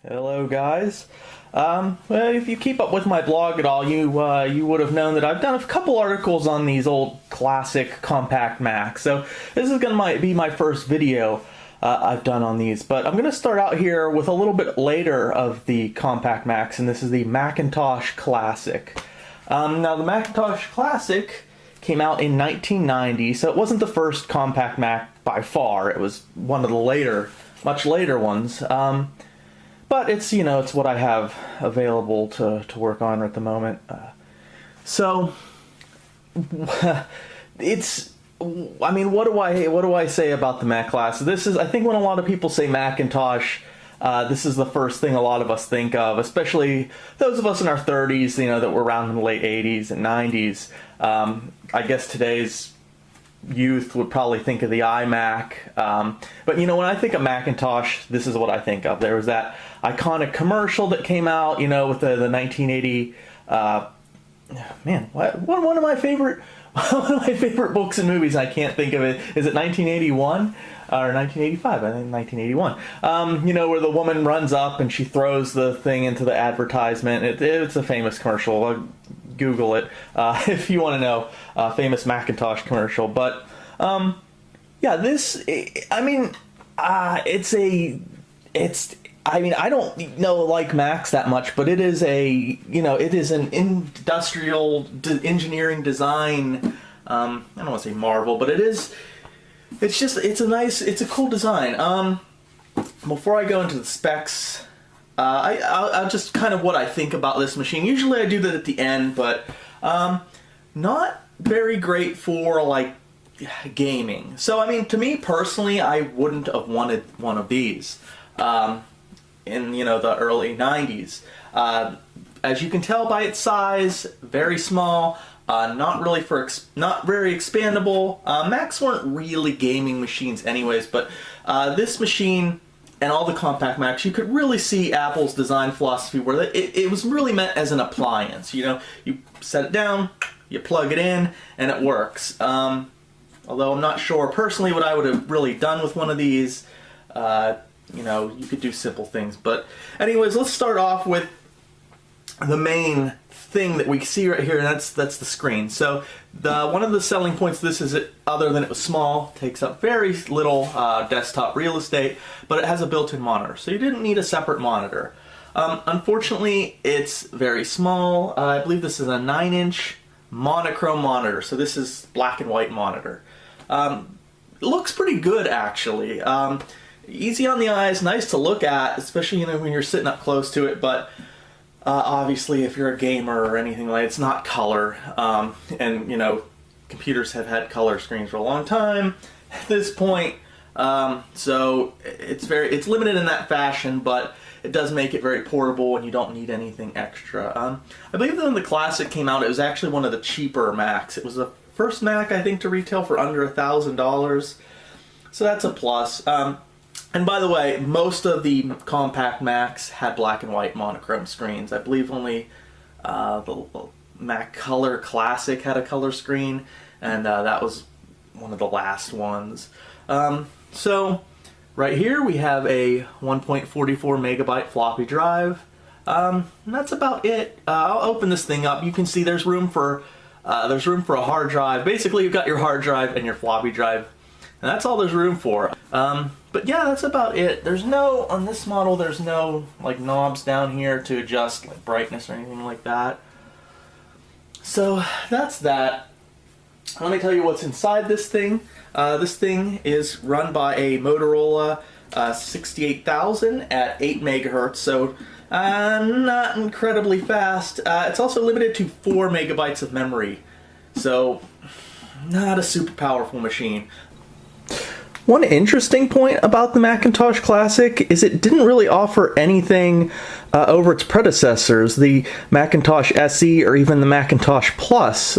Hello, guys. Well, if you keep up with my blog at all, you would have known that I've done a couple articles on these old classic compact Macs. So this is gonna be my first video I've done on these. But I'm gonna start out here with a little bit later of the compact Macs, and this is the Macintosh Classic. Now, the Macintosh Classic came out in 1990, so it wasn't the first compact Mac by far. It was one of the much later ones. But it's what I have available to work on at the moment. So it's, I mean, what do I say about the Mac class? This is, I think, when a lot of people say Macintosh, this is the first thing a lot of us think of, especially those of us in our 30s, that were around in the late 80s and 90s. I guess today's youth would probably think of the iMac, but when I think of Macintosh, this is what I think of. There was that iconic commercial that came out, with the 1980. One of my favorite books and movies. I can't think of it. Is it 1981 or 1985? I think 1981. Where the woman runs up and she throws the thing into the advertisement. It's a famous commercial. Google it if you want to know, famous Macintosh commercial. But yeah, this, I mean, I don't like Macs that much, but it is it is an industrial engineering design. I don't want to say marvel, but it's a cool design. Before I go into the specs, I'll just kind of what I think about this machine. Usually I do that at the end, but not very great for like gaming. So I mean, to me personally, I wouldn't have wanted one of these in the early 90s. As you can tell by its size, very small, not very expandable. Macs weren't really gaming machines anyways, but this machine and all the compact Macs, you could really see Apple's design philosophy where it was really meant as an appliance. You set it down, you plug it in, and it works. Although I'm not sure personally what I would have really done with one of these. You could do simple things. But anyways, let's start off with the main thing that we see right here, and that's the screen. So one of the selling points of this is other than it was small, takes up very little desktop real estate, but it has a built-in monitor, so you didn't need a separate monitor. Unfortunately, it's very small. I believe this is a 9-inch monochrome monitor, so this is black and white monitor. It looks pretty good, actually. Easy on the eyes, nice to look at, especially when you're sitting up close to it, but obviously, if you're a gamer or anything like that, it's not color. And computers have had color screens for a long time at this point. So it's limited in that fashion, but it does make it very portable, and you don't need anything extra. I believe that when the Classic came out, it was actually one of the cheaper Macs. It was the first Mac, I think, to retail for under $1,000. So that's a plus. And by the way, most of the compact Macs had black and white monochrome screens. I believe only the Mac Color Classic had a color screen, and that was one of the last ones. So right here we have a 1.44 megabyte floppy drive. And that's about it. I'll open this thing up. You can see there's room for a hard drive. Basically, you've got your hard drive and your floppy drive, and that's all there's room for. But yeah, that's about it. On this model, there's no like knobs down here to adjust like brightness or anything like that. So that's that. Let me tell you what's inside this thing. This thing is run by a Motorola 68000 at 8 megahertz, so not incredibly fast. It's also limited to 4 megabytes of memory, so not a super powerful machine. One interesting point about the Macintosh Classic is it didn't really offer anything over its predecessors, the Macintosh SE or even the Macintosh Plus,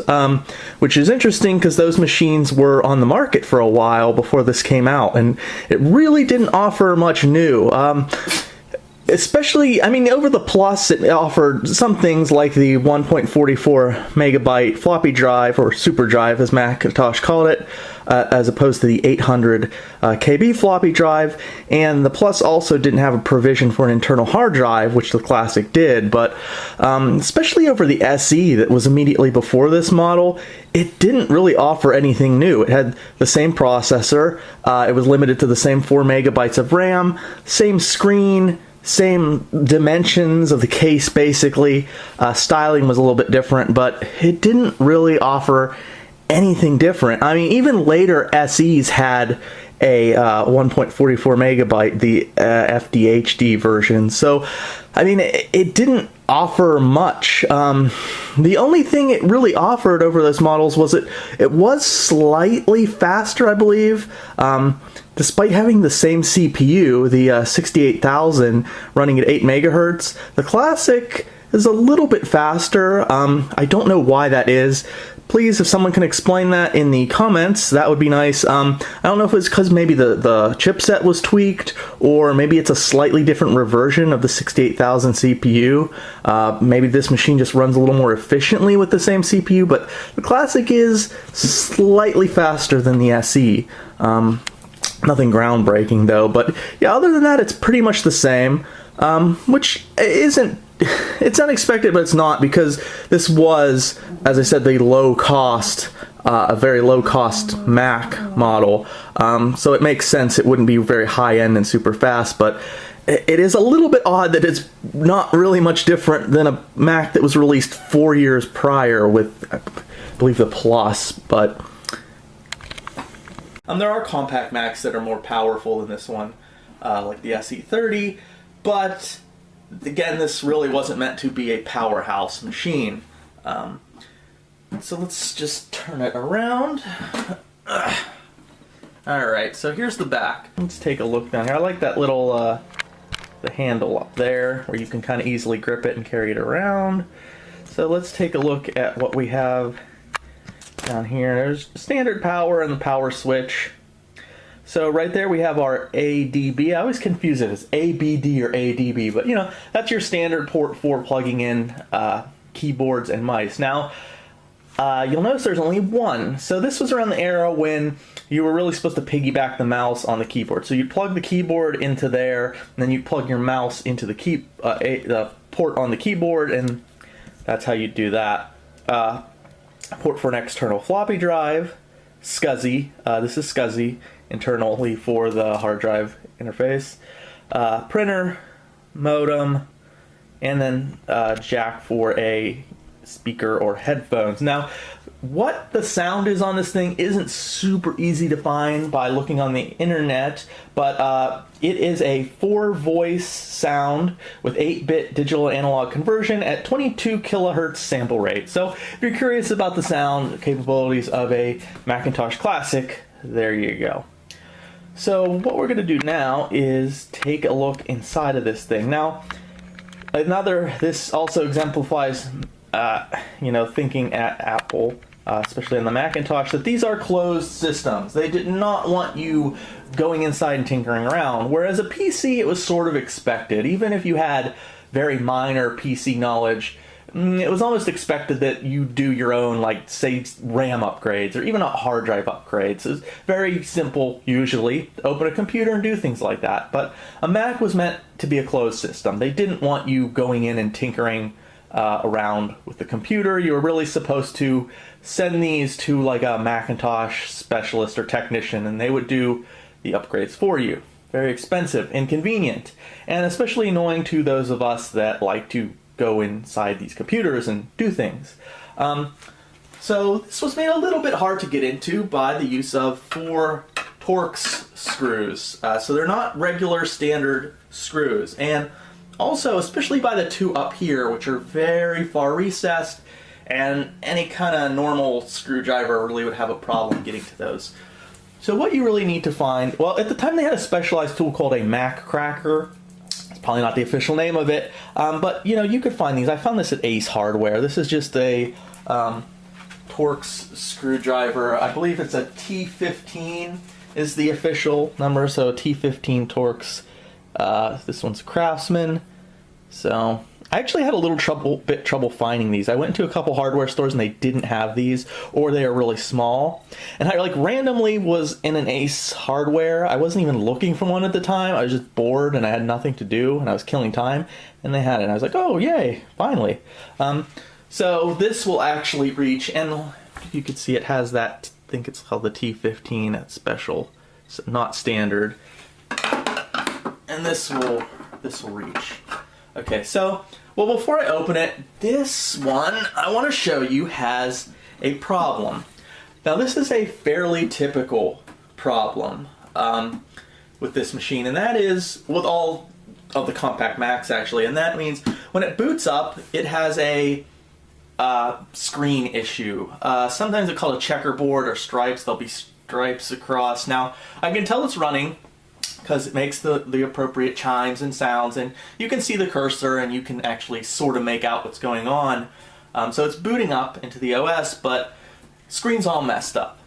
which is interesting because those machines were on the market for a while before this came out, and it really didn't offer much new. Especially, I mean, over the Plus, it offered some things like the 1.44 megabyte floppy drive, or super drive as Macintosh called it. as opposed to the 800 KB floppy drive, and the Plus also didn't have a provision for an internal hard drive, which the Classic did, but especially over the SE that was immediately before this model, it didn't really offer anything new. It had the same processor, it was limited to the same 4 megabytes of RAM, same screen, same dimensions of the case basically. Styling was a little bit different, but it didn't really offer anything different. I mean, even later SEs had a 1.44 megabyte, the FDHD version. So, I mean, it didn't offer much. The only thing it really offered over those models was it was slightly faster, I believe. Despite having the same CPU, the 68000 running at 8 megahertz, the Classic is a little bit faster. I don't know why that is. Please, if someone can explain that in the comments, that would be nice. I don't know if it's because maybe the chipset was tweaked, or maybe it's a slightly different reversion of the 68000 CPU. Maybe this machine just runs a little more efficiently with the same CPU, but the Classic is slightly faster than the SE. Nothing groundbreaking though, but yeah, other than that, it's pretty much the same, which isn't, it's unexpected, but it's not, because this was, as I said, the low cost, a very low cost Mac model, so it makes sense it wouldn't be very high end and super fast, but it is a little bit odd that it's not really much different than a Mac that was released 4 years prior with, I believe, the Plus, but there are compact Macs that are more powerful than this one, like the SE30, but again, this really wasn't meant to be a powerhouse machine. So let's just turn it around. Alright, so here's the back. Let's take a look down here. I like that little the handle up there, where you can kind of easily grip it and carry it around. So let's take a look at what we have down here. There's standard power and the power switch. So right there we have our ADB. I always confuse it as ABD or ADB, but you know, that's your standard port for plugging in keyboards and mice. Now, you'll notice there's only one. So this was around the era when you were really supposed to piggyback the mouse on the keyboard. So you'd plug the keyboard into there, and then you'd plug your mouse into the port on the keyboard, and that's how you do that. Port for an external floppy drive, SCSI, this is SCSI, internally for the hard drive interface, printer, modem, and then jack for a speaker or headphones. Now, what the sound is on this thing isn't super easy to find by looking on the internet, but it is a 4-voice sound with 8-bit digital analog conversion at 22 kilohertz sample rate. So if you're curious about the sound capabilities of a Macintosh Classic, there you go. So what we're going to do now is take a look inside of this thing. Now, this also exemplifies thinking at Apple, especially on the Macintosh, that these are closed systems. They did not want you going inside and tinkering around, whereas a PC, it was sort of expected. Even if you had very minor PC knowledge, it was almost expected that you do your own, like, say, RAM upgrades, or even hard drive upgrades. It's very simple, usually, to open a computer and do things like that. But a Mac was meant to be a closed system. They didn't want you going in and tinkering around with the computer. You were really supposed to send these to like a Macintosh specialist or technician, and they would do the upgrades for you. Very expensive, inconvenient, and especially annoying to those of us that like to go inside these computers and do things. So this was made a little bit hard to get into by the use of 4 Torx screws. So they're not regular standard screws, and also, especially by the 2 up here, which are very far recessed, and any kind of normal screwdriver really would have a problem getting to those. So what you really need to find, well, at the time they had a specialized tool called a Mac cracker. It's probably not the official name of it, but you know, you could find these. I found this at Ace Hardware. This is just a Torx screwdriver. I believe it's a T15 is the official number, so T15 Torx. This one's a Craftsman. So I actually had a little trouble finding these. I went to a couple hardware stores and they didn't have these, or they are really small. And I like randomly was in an Ace Hardware. I wasn't even looking for one at the time. I was just bored and I had nothing to do and I was killing time, and they had it. And I was like, oh yay, finally. So this will actually reach, and you can see it has that, I think it's called the T15, that's special, so not standard. And this will reach. Okay, so, well, before I open it, this one I want to show you has a problem. Now, this is a fairly typical problem with this machine, and that is with all of the Compact Macs, actually, and that means when it boots up, it has a screen issue. Sometimes it's called a checkerboard or stripes. There'll be stripes across. Now, I can tell it's running because it makes the appropriate chimes and sounds, and you can see the cursor and you can actually sort of make out what's going on. So it's booting up into the OS, but screen's all messed up.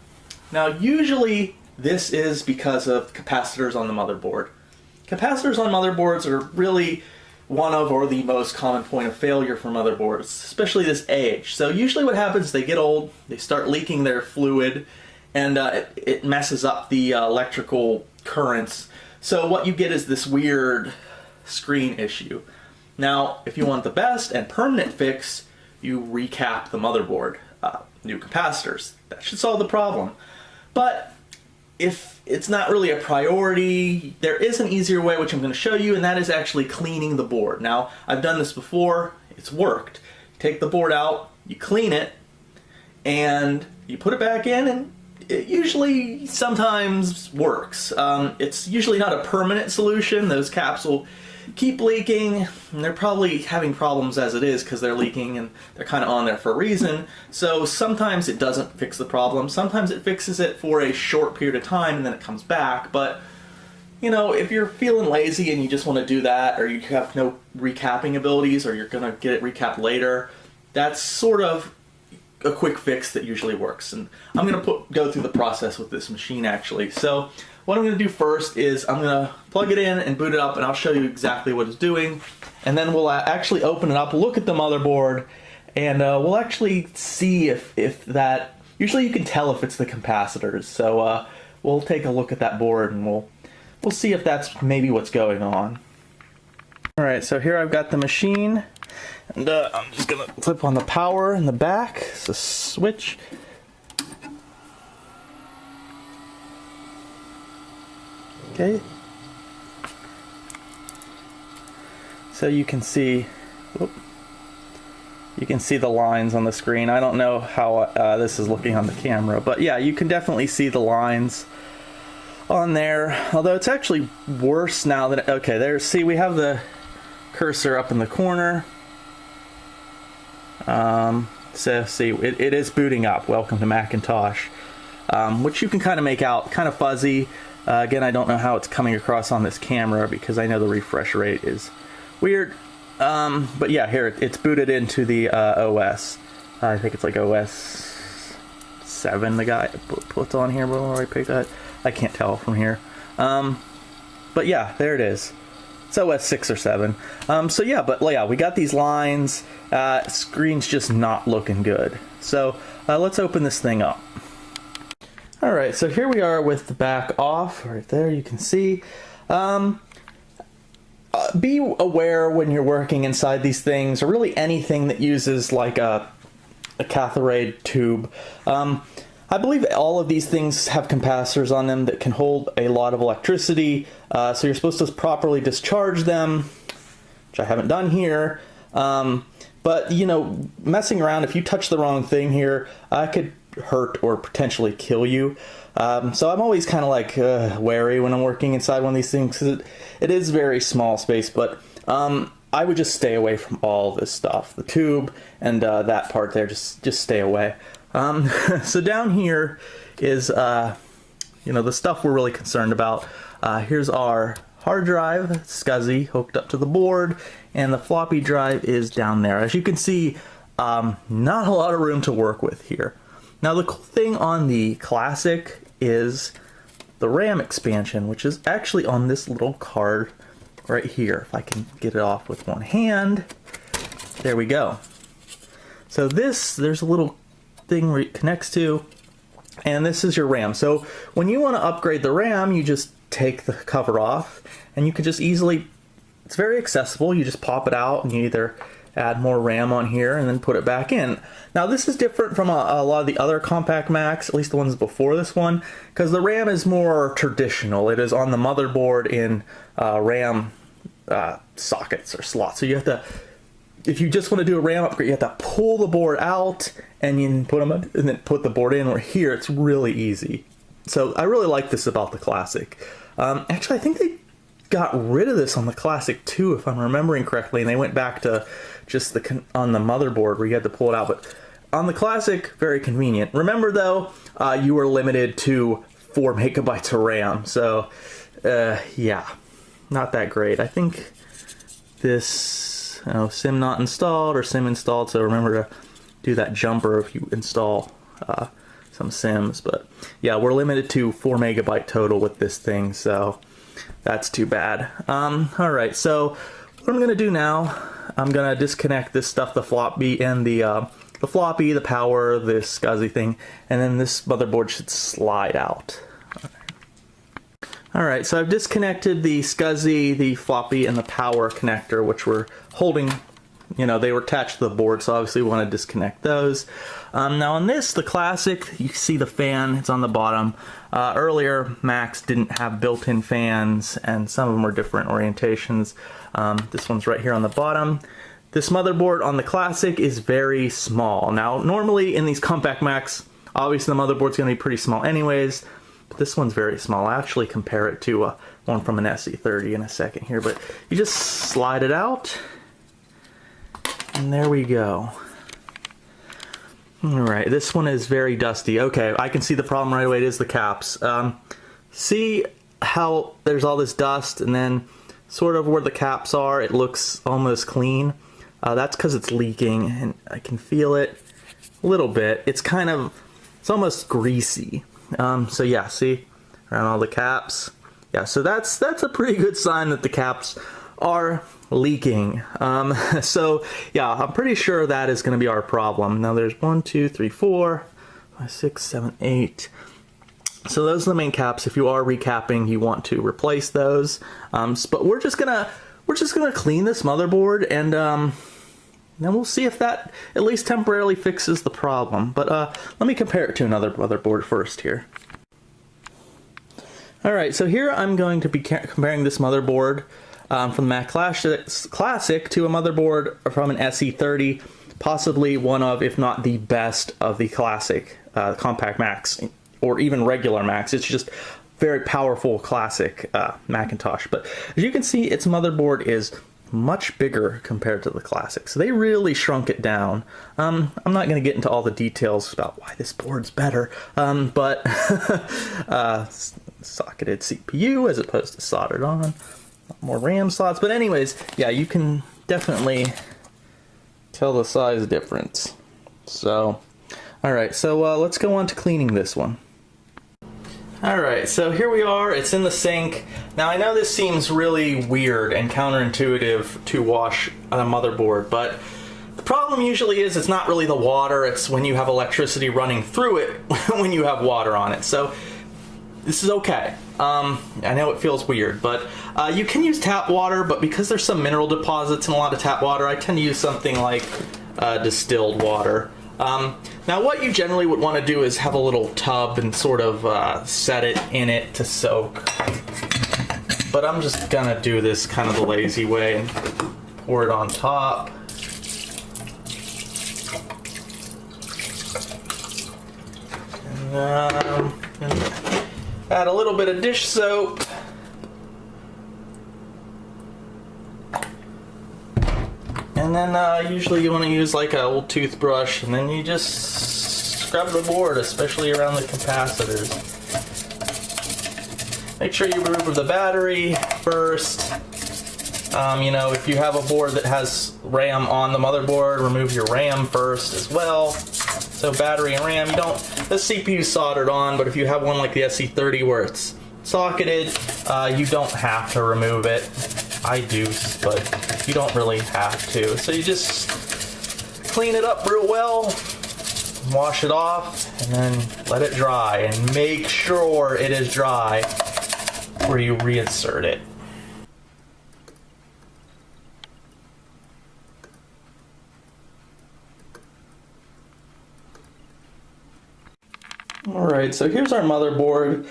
Now usually this is because of capacitors on the motherboard. Capacitors on motherboards are really one of, or the most common point of failure for motherboards, especially this age. So usually what happens, they get old, they start leaking their fluid, and it messes up the electrical currents. So what you get is this weird screen issue. Now, if you want the best and permanent fix, you recap the motherboard, new capacitors. That should solve the problem. But if it's not really a priority, there is an easier way, which I'm going to show you, and that is actually cleaning the board. Now, I've done this before, it's worked. You take the board out, you clean it, and you put it back in, and it usually sometimes works. It's usually not a permanent solution. Those caps will keep leaking, and they're probably having problems as it is because they're leaking and they're kind of on there for a reason. So sometimes it doesn't fix the problem. Sometimes it fixes it for a short period of time and then it comes back. But you know, if you're feeling lazy and you just want to do that, or you have no recapping abilities, or you're going to get it recapped later, that's sort of a quick fix that usually works. And I'm going to go through the process with this machine actually. So what I'm going to do first is I'm going to plug it in and boot it up, and I'll show you exactly what it's doing. And then we'll actually open it up, look at the motherboard, and we'll actually see if that, usually you can tell if it's the capacitors. So we'll take a look at that board and we'll see if that's maybe what's going on. Alright, so here I've got the machine. And I'm just going to flip on the power in the back. It's a switch. Okay. So you can see, the lines on the screen. I don't know how this is looking on the camera, but yeah, you can definitely see the lines on there. Although it's actually worse now that, okay, there, see, we have the cursor up in the corner. So see, it is booting up. Welcome to Macintosh, which you can kind of make out, kind of fuzzy. Again, I don't know how it's coming across on this camera because I know the refresh rate is weird. But yeah, here it's booted into the OS. I think it's like OS 7. The guy puts on here. Where I picked that, I can't tell from here. But yeah, there it is. It's OS 6 or 7. So yeah, but yeah, we got these lines. Screen's just not looking good. So let's open this thing up. Alright, so here we are with the back off. Right there, you can see. Be aware when you're working inside these things, or really anything that uses like a cathode tube. I believe all of these things have capacitors on them that can hold a lot of electricity, so you're supposed to properly discharge them, which I haven't done here. But, you know, messing around, if you touch the wrong thing here, I could hurt or potentially kill you. So I'm always kind of like wary when I'm working inside one of these things, because it is very small space, but I would just stay away from all this stuff. The tube and that part there, just stay away. So down here is, you know, the stuff we're really concerned about. Here's our hard drive, SCSI, hooked up to the board, and the floppy drive is down there. As you can see, not a lot of room to work with here. Now the cool thing on the Classic is the RAM expansion, which is actually on this little card right here. If I can get it off with one hand. There we go. So this, there's a little thing where it connects to, and this is your RAM. So when you want to upgrade the RAM, you just take the cover off, and you can just easily, it's very accessible, you just pop it out and you either add more RAM on here and then put it back in. Now this is different from a lot of the other compact Macs, at least the ones before this one, because the RAM is more traditional. It is on the motherboard in RAM sockets or slots. So you have to, if you just want to do a RAM upgrade, you have to pull the board out and you put them, and then put the board in. Or here, it's really easy. So I really like this about the Classic. Actually, I think they got rid of this on the Classic too, if I'm remembering correctly, and they went back to just on the motherboard where you had to pull it out. But on the Classic, very convenient. Remember though, you were limited to 4 megabytes of RAM. So yeah, not that great. I think this, sim not installed or sim installed, so remember to do that jumper if you install some sims. But yeah, we're limited to 4 megabyte total with this thing, so that's too bad. Alright, so what I'm gonna do now, I'm gonna disconnect this stuff, the floppy and the floppy, the power, this SCSI thing, and then this motherboard should slide out. Alright, so I've disconnected the SCSI, the floppy, and the power connector, which were holding, they were attached to the board, so obviously we want to disconnect those. Now on this, the Classic, you see the fan, it's on the bottom. Earlier, Macs didn't have built-in fans, and some of them were different orientations. This one's right here on the bottom. This motherboard on the Classic is very small. Now, normally in these compact Macs, obviously the motherboard's going to be pretty small anyways, but this one's very small. I'll actually compare it to one from an SE30 in a second here, but you just slide it out, and there we go. Alright, this one is very dusty. Okay, I can see the problem right away. It is the caps. See how there's all this dust, and then sort of where the caps are, it looks almost clean. That's because it's leaking, and I can feel it a little bit. It's almost greasy. So yeah, see around all the caps. Yeah, so that's a pretty good sign that the caps are leaking. So yeah, I'm pretty sure that is going to be our problem. Now there's 1, 2, 3, 4, 5, 6, 7, 8. So those are the main caps. If you are recapping, you want to replace those. But we're just gonna clean this motherboard, and then we'll see if that at least temporarily fixes the problem. But let me compare it to another motherboard first here. Alright, so here I'm going to be comparing this motherboard from the Mac Classic to a motherboard from an SE30, possibly one of, if not the best of the Classic compact Macs, or even regular Macs. It's just very powerful Classic Macintosh. But as you can see, its motherboard is much bigger compared to the Classic, so they really shrunk it down. I'm not going to get into all the details about why this board's better, but socketed CPU as opposed to soldered on, more RAM slots. But anyways, yeah, you can definitely tell the size difference. So alright, so let's go on to cleaning this one. Alright, so here we are, it's in the sink. Now I know this seems really weird and counterintuitive to wash a motherboard, but the problem usually is it's not really the water, it's when you have electricity running through it when you have water on it. So this is okay. I know it feels weird, but you can use tap water, but because there's some mineral deposits in a lot of tap water, I tend to use something like distilled water. Now what you generally would want to do is have a little tub and sort of set it in it to soak. But I'm just gonna do this kind of the lazy way and pour it on top. And add a little bit of dish soap. And then usually you want to use like an old toothbrush, and then you just scrub the board, especially around the capacitors. Make sure you remove the battery first. If you have a board that has RAM on the motherboard, remove your RAM first as well. So battery and RAM, the CPU's soldered on, but if you have one like the SE30 where it's socketed, you don't have to remove it. I do, but you don't really have to. So you just clean it up real well, wash it off, and then let it dry, and make sure it is dry before you reinsert it. Alright, so here's our motherboard.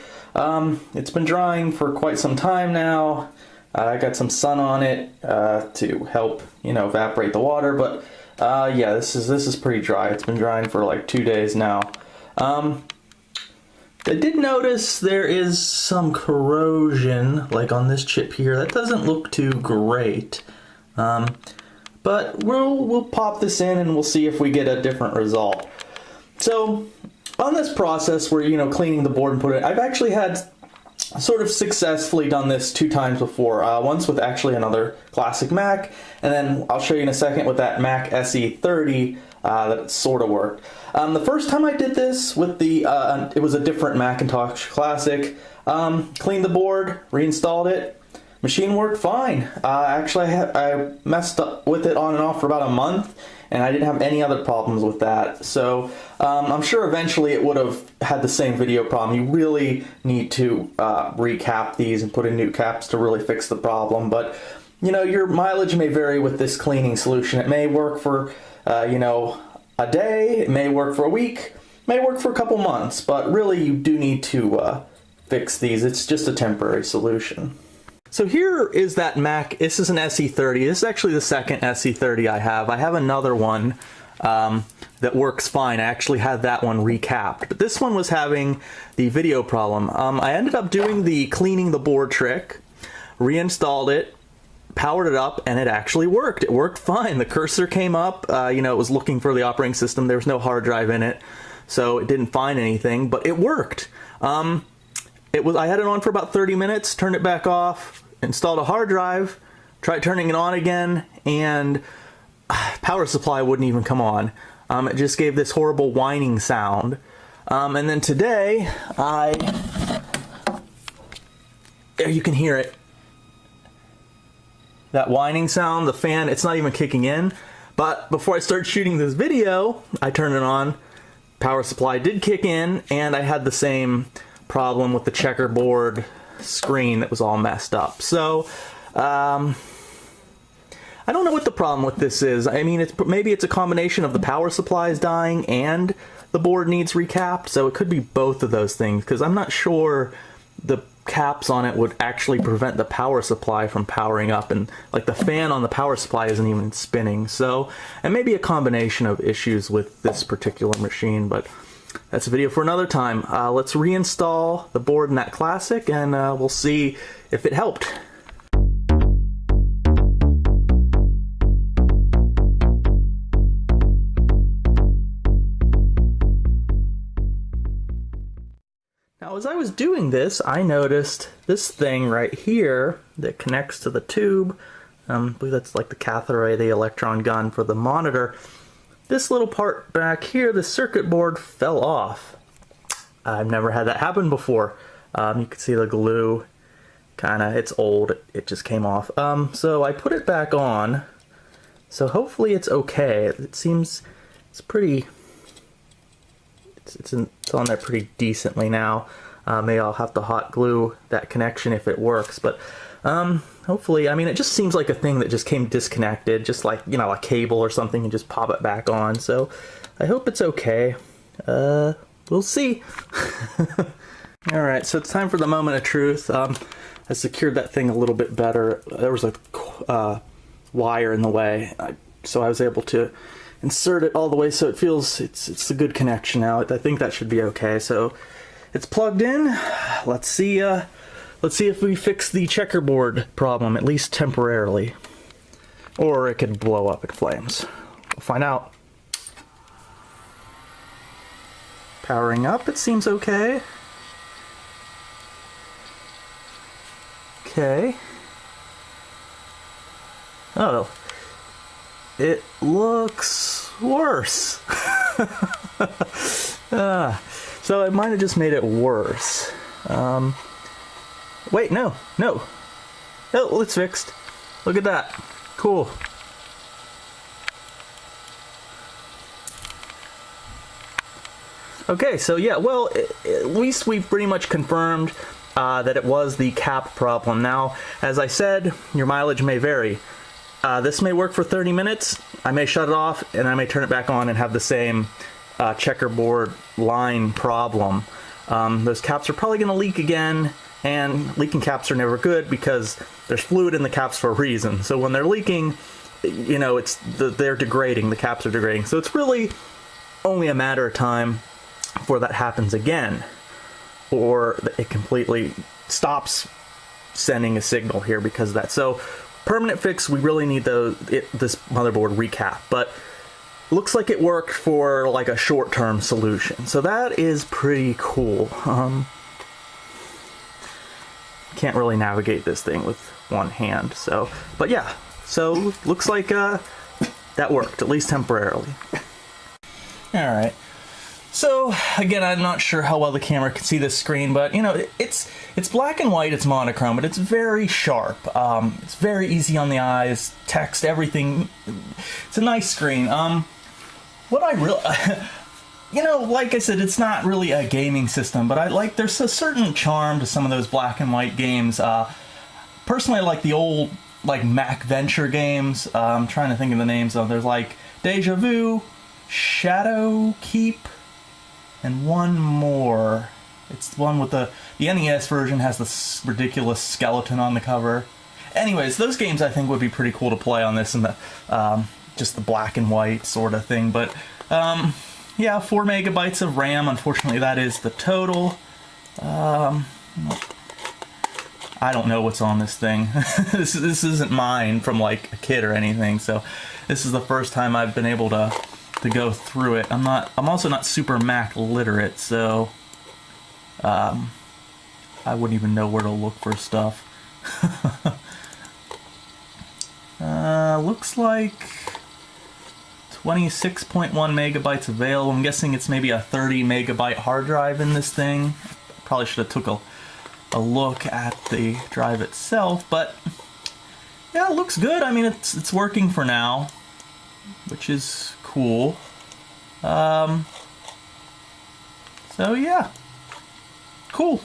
It's been drying for quite some time now. I got some sun on it to help, evaporate the water, but yeah, this is pretty dry. It's been drying for like 2 days now. I did notice there is some corrosion, like on this chip here. That doesn't look too great. But we'll pop this in and we'll see if we get a different result. So on this process where, cleaning the board and put it, I've actually had sort of successfully done this 2 times before. Once with actually another classic Mac, and then I'll show you in a second with that Mac SE30 that it sort of worked. The first time I did this with the, it was a different Macintosh Classic. Cleaned the board, reinstalled it. Machine worked fine. Actually, I messed up with it on and off for about a month, and I didn't have any other problems with that. So I'm sure eventually it would have had the same video problem. You really need to recap these and put in new caps to really fix the problem. But your mileage may vary with this cleaning solution. It may work for a day, it may work for a week, it may work for a couple months, but really you do need to fix these. It's just a temporary solution. So here is that Mac. This is an SE30. This is actually the second SE30 I have. I have another one that works fine. I actually had that one recapped, but this one was having the video problem. I ended up doing the cleaning the board trick, reinstalled it, powered it up, and it actually worked. It worked fine. The cursor came up. It was looking for the operating system. There was no hard drive in it, so it didn't find anything, but it worked. I had it on for about 30 minutes, turned it back off, installed a hard drive, tried turning it on again, and power supply wouldn't even come on. It just gave this horrible whining sound. And then today, you can hear it. That whining sound, the fan, it's not even kicking in. But before I start shooting this video, I turned it on. Power supply did kick in, and I had the same problem with the checkerboard screen that was all messed up. So I don't know what the problem with this is. I mean, maybe it's a combination of the power supply is dying and the board needs recapped, so it could be both of those things, because I'm not sure the caps on it would actually prevent the power supply from powering up, and like the fan on the power supply isn't even spinning. So, and maybe a combination of issues with this particular machine, but that's a video for another time. Let's reinstall the board in that Classic, and we'll see if it helped. Now, as I was doing this, I noticed this thing right here that connects to the tube. I believe that's like the cathode ray, the electron gun for the monitor. This little part back here, the circuit board, fell off. I've never had that happen before. You can see the glue, it's old, it just came off. So I put it back on, so hopefully it's okay. It seems it's pretty, it's on there pretty decently now. Maybe I'll have to hot glue that connection if it works, but hopefully, I mean, it just seems like a thing that just came disconnected, just like, a cable or something, and just pop it back on. So I hope it's okay. We'll see. All right, so it's time for the moment of truth. I secured that thing a little bit better. There was a wire in the way, so I was able to insert it all the way so it feels it's a good connection now. I think that should be okay. So it's plugged in. Let's see if we fix the checkerboard problem, at least temporarily. Or it could blow up in flames. We'll find out. Powering up, it seems okay. Okay. Oh, it looks worse. So it might have just made it worse. Wait, no. Oh, it's fixed. Look at that. Cool. Okay, so yeah, well, at least we've pretty much confirmed that it was the cap problem. Now, as I said, your mileage may vary. This may work for 30 minutes. I may shut it off, and I may turn it back on and have the same checkerboard line problem. Those caps are probably going to leak again, and leaking caps are never good because there's fluid in the caps for a reason. So when they're leaking, you know, they're degrading, the caps are degrading. So it's really only a matter of time before that happens again, or it completely stops sending a signal here because of that. So permanent fix, we really need this motherboard recap, but looks like it worked for like a short-term solution. So that is pretty cool. Can't really navigate this thing with one hand, so, but yeah, so looks like that worked, at least temporarily. All right. So again, I'm not sure how well the camera can see this screen, but you know, it's black and white, it's monochrome, but it's very sharp. It's very easy on the eyes, text, everything. It's a nice screen. What I really, you know, like I said, it's not really a gaming system, but there's a certain charm to some of those black and white games. Personally, I like the old like Mac Venture games. I'm trying to think of the names of. There's like Deja Vu, Shadow Keep, and one more. It's the one with the NES version has this ridiculous skeleton on the cover. Anyways, those games I think would be pretty cool to play on this and the just the black and white sort of thing. But yeah, 4 megabytes of RAM. Unfortunately, that is the total. I don't know what's on this thing. This isn't mine from like a kid or anything. So this is the first time I've been able to go through it. I'm also not super Mac literate, so I wouldn't even know where to look for stuff. Looks like 26.1 megabytes available. I'm guessing it's maybe a 30 megabyte hard drive in this thing. Probably should have took a look at the drive itself, but yeah, it looks good. I mean, it's working for now, which is cool. So yeah, cool.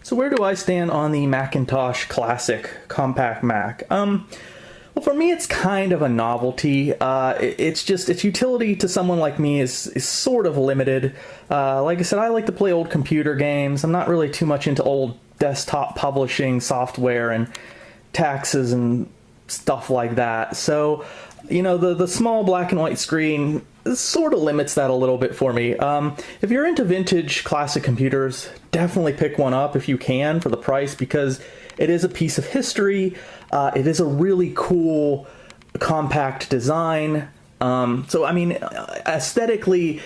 So where do I stand on the Macintosh Classic Compact Mac? Well, for me, it's kind of a novelty. Its utility to someone like me is sort of limited. Like I said, I like to play old computer games. I'm not really too much into old desktop publishing software and taxes and stuff like that. So, you know, the small black and white screen sort of limits that a little bit for me. If you're into vintage classic computers, definitely pick one up if you can for the price, because it is a piece of history. It is a really cool compact design. So I mean, aesthetically,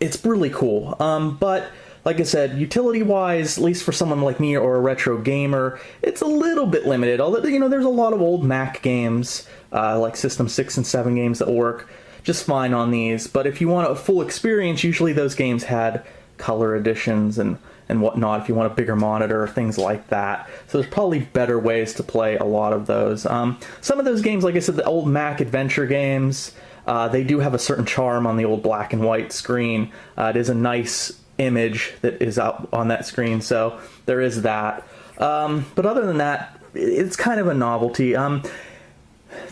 it's really cool. But like I said, utility-wise, at least for someone like me or a retro gamer, it's a little bit limited. Although, you know, there's a lot of old Mac games, like System 6 and 7 games that work just fine on these. But if you want a full experience, usually those games had color editions and whatnot, if you want a bigger monitor, things like that. So there's probably better ways to play a lot of those. Some of those games, like I said, the old Mac adventure games, they do have a certain charm on the old black and white screen. It is a nice image that is up on that screen, so there is that. But other than that, it's kind of a novelty.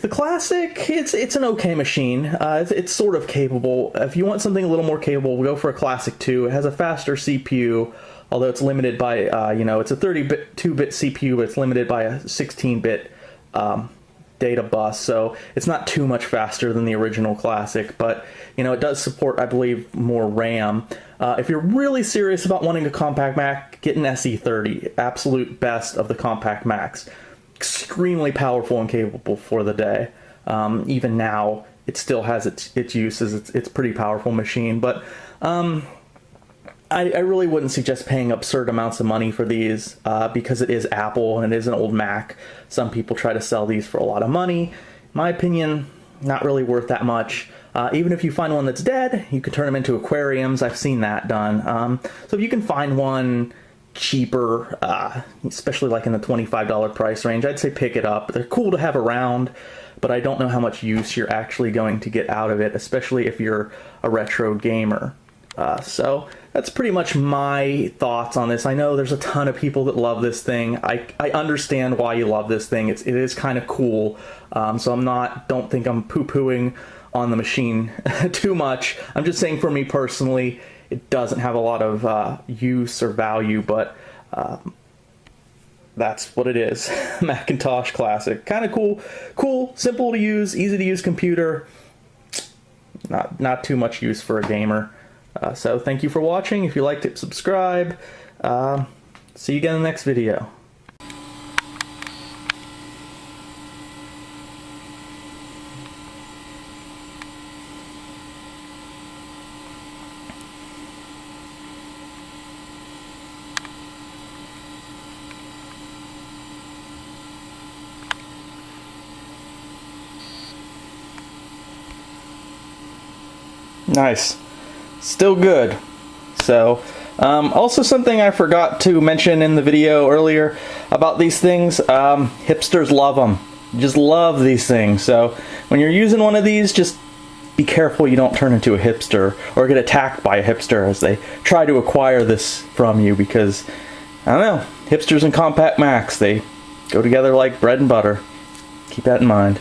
The Classic, it's an okay machine. It's sort of capable. If you want something a little more capable, we'll go for a Classic 2. It has a faster CPU, although it's limited by, you know, it's a 32-bit CPU, but it's limited by a 16-bit data bus, so it's not too much faster than the original Classic, but, you know, it does support, I believe, more RAM. If you're really serious about wanting a compact Mac, get an SE30, absolute best of the compact Macs. Extremely powerful and capable for the day. Even now, it still has its uses. It's a pretty powerful machine, but I really wouldn't suggest paying absurd amounts of money for these because it is Apple and it is an old Mac. Some people try to sell these for a lot of money. In my opinion, not really worth that much. Even if you find one that's dead, you can turn them into aquariums. I've seen that done. So if you can find one cheaper, especially like in the $25 price range, I'd say pick it up. They're cool to have around, but I don't know how much use you're actually going to get out of it, especially if you're a retro gamer. So that's pretty much my thoughts on this. I know there's a ton of people that love this thing. I understand why you love this thing. It is kind of cool. So don't think I'm poo-pooing on the machine too much. I'm just saying, for me personally, it doesn't have a lot of use or value, but that's what it is. Macintosh Classic. Kind of cool, simple to use, easy to use computer. Not too much use for a gamer. So thank you for watching. If you liked it, subscribe. See you again in the next video. Nice. Still good. So, also something I forgot to mention in the video earlier about these things, hipsters love them. Just love these things. So, when you're using one of these, just be careful you don't turn into a hipster or get attacked by a hipster as they try to acquire this from you, because, I don't know, hipsters and Compact Macs, they go together like bread and butter. Keep that in mind.